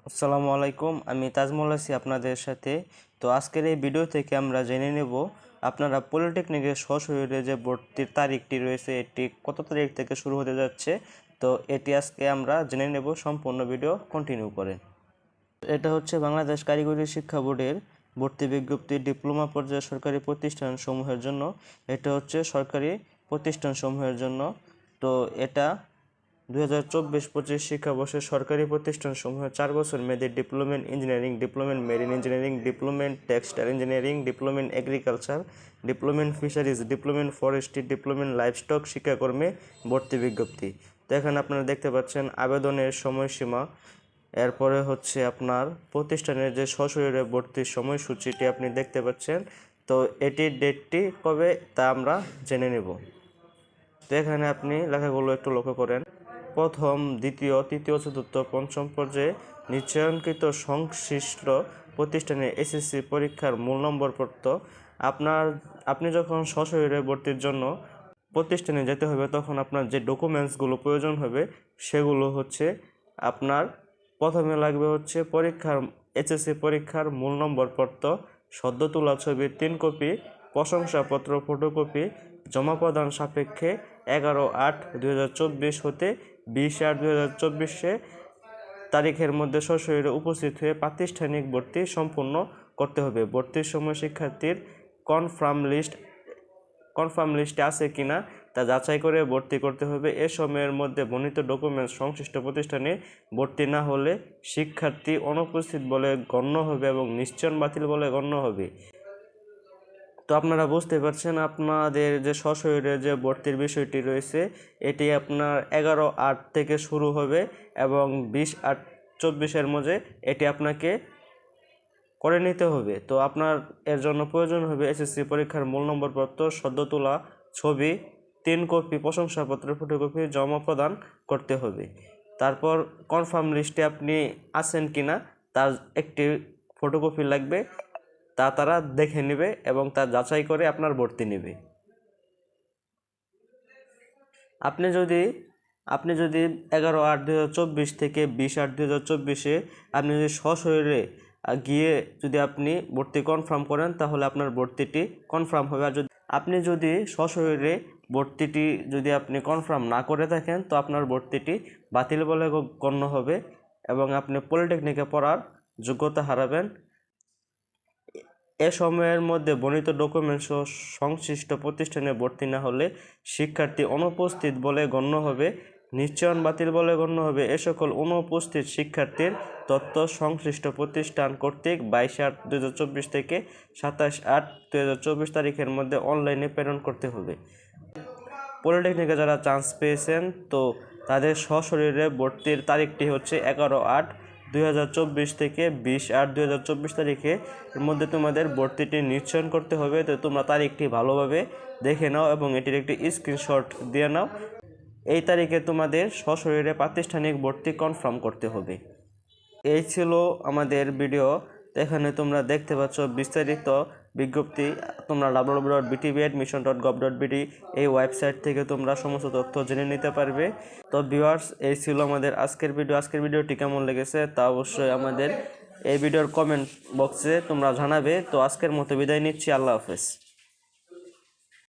আসসালামু আলাইকুম, আমি তাজমল আছি আপনাদের সাথে। তো আজকের এই ভিডিও থেকে আমরা জেনে নেব আপনারা পলিটেকনিকের সশরীরে যে ভর্তির তারিখটি রয়েছে এটি কত তারিখ থেকে শুরু হতে যাচ্ছে। তো এটি আজকে আমরা জেনে নেব, সম্পূর্ণ ভিডিও কন্টিনিউ করে। এটা হচ্ছে বাংলাদেশ কারিগরি শিক্ষা বোর্ডের ভর্তি বিজ্ঞপ্তি, ডিপ্লোমা পর্যায়ের সরকারি প্রতিষ্ঠানসমূহের জন্য। এটা হচ্ছে সরকারি প্রতিষ্ঠানসমূহের জন্য। তো এটা 2024-25 শিক্ষাবর্ষে সরকারি প্রতিষ্ঠানসমূহে 4 বছর মেয়াদী diploma in engineering, diploma in marine engineering, diploma in textile engineering, diploma in agriculture, diploma in fisheries, diploma in forestry, diploma in livestock শিক্ষাকর্মে ভর্তি বিজ্ঞপ্তি। তো এখানে আপনারা দেখতে পাচ্ছেন আবেদনের সময়সীমা, এরপরে হচ্ছে আপনার প্রতিষ্ঠানের যে সশরীরে ভর্তির সময়সূচিটি আপনি দেখতে পাচ্ছেন। তো এটির ডেটটি কবে তা আমরা জেনে নেব। তো এখানে আপনি লেখাগুলো একটু লক্ষ্য করেন। প্রথম, দ্বিতীয়, তৃতীয়, চতুর্থ, পঞ্চম পর্যায়ে নিশ্চয়নকৃত সংশ্লিষ্ট প্রতিষ্ঠানে এসএসসি পরীক্ষার মূল নম্বরপত্র। আপনি যখন সশরীরে ভর্তির জন্য প্রতিষ্ঠানে যেতে হবে তখন আপনার যে ডকুমেন্টসগুলো প্রয়োজন হবে সেগুলো হচ্ছে আপনার প্রথমে লাগবে হচ্ছে এসএসসি পরীক্ষার মূল নম্বরপত্র, সদ্য তোলা ছবির 3 কপি, প্রশংসাপত্র ফটোকপি, জমা প্রদান সাপেক্ষে 11/8/2024 হতে 20/8/2024 তারিখের মধ্যে সশরীরে উপস্থিত হয়ে প্রাতিষ্ঠানিক ভর্তি সম্পূর্ণ করতে হবে। ভর্তির সময় শিক্ষার্থীর কনফার্ম লিস্টে আছে কিনা তা যাচাই করে ভর্তি করতে হবে। এ সময়ের মধ্যে বর্ণিত ডকুমেন্টস সংশ্লিষ্ট প্রতিষ্ঠানে ভর্তি না হলে শিক্ষার্থী অনুপস্থিত বলে গণ্য হবে এবং নিশ্চয়ন বাতিল বলে গণ্য হবে। তো আপনারা বুঝতে পারছেন আপনাদের যে সশরীরে যে ভর্তির বিষয়টি রয়েছে এটি আপনার 11/8 থেকে শুরু হবে এবং 20/8/24 মধ্যে এটি আপনাকে করে নিতে হবে। তো আপনার এর জন্য প্রয়োজন হবে এসএসসি পরীক্ষার মূল নম্বরপত্র, সদ্য তোলা ছবি, 3 কপি, প্রশংসাপত্র ফটোকপি জমা প্রদান করতে হবে। তারপর কনফার্ম লিস্টে আপনি আছেন কিনা তার একটি ফটোকপি লাগবে, তা তারা দেখে নেবে এবং তা যাচাই করে আপনার ভর্তি নেবে। আপনি যদি 11/8/2024 থেকে 20/8/2024 আপনি যদি সশরীরে গিয়ে যদি আপনি ভর্তি কনফার্ম করেন তাহলে আপনার ভর্তিটি কনফার্ম হবে। আর যদি সশরীরে ভর্তিটি যদি আপনি কনফার্ম না করে থাকেন তো আপনার ভর্তিটি বাতিল বলে গণ্য হবে এবং আপনি পলিটেকনিকে পড়ার যোগ্যতা হারাবেন। এ সময়ের মধ্যে বর্ণিত ডকুমেন্টস ও সংশ্লিষ্ট প্রতিষ্ঠানে ভর্তি না হলে শিক্ষার্থী অনুপস্থিত বলে গণ্য হবে, নিশ্চয়ন বাতিল বলে গণ্য হবে। এ সকল অনুপস্থিত শিক্ষার্থীর তথ্য সংশ্লিষ্ট প্রতিষ্ঠান কর্তৃক 22/8/2024 থেকে 27/8/2024 তারিখের মধ্যে অনলাইনে প্রেরণ করতে হবে। পলিটেকনিকে যারা চান্স পেয়েছেন তো তাদের সশরীরে ভর্তির তারিখটি হচ্ছে 11/8/2024 থেকে 20/8/2024 তারিখের মধ্যে তোমাদের ভর্তিটি নিশ্চয়ন করতে হবে। তো তোমরা তারিখটি ভালোভাবে দেখে নাও এবং এটির একটি স্ক্রিনশট দিয়ে নাও। এই তারিখে তোমাদের সশরীরে প্রাতিষ্ঠানিক ভর্তি কনফার্ম করতে হবে। এই ছিল আমাদের ভিডিও। এখানে তোমরা দেখতে পাচ্ছ বিস্তারিত বিজ্ঞপ্তি। তোমরা www.btbadmission.gov.bd এই ওয়েবসাইট থেকে তোমরা সমস্ত তথ্য জেনে নিতে পারবে। তো ভিউয়ার্স, এই ছিল আমাদের আজকের ভিডিওটি কেমন লেগেছে তা অবশ্যই আমাদের এই ভিডিওর কমেন্ট বক্সে তোমরা জানাবে। তো আজকের মতো বিদায় নিচ্ছি, আল্লাহ হাফেজ।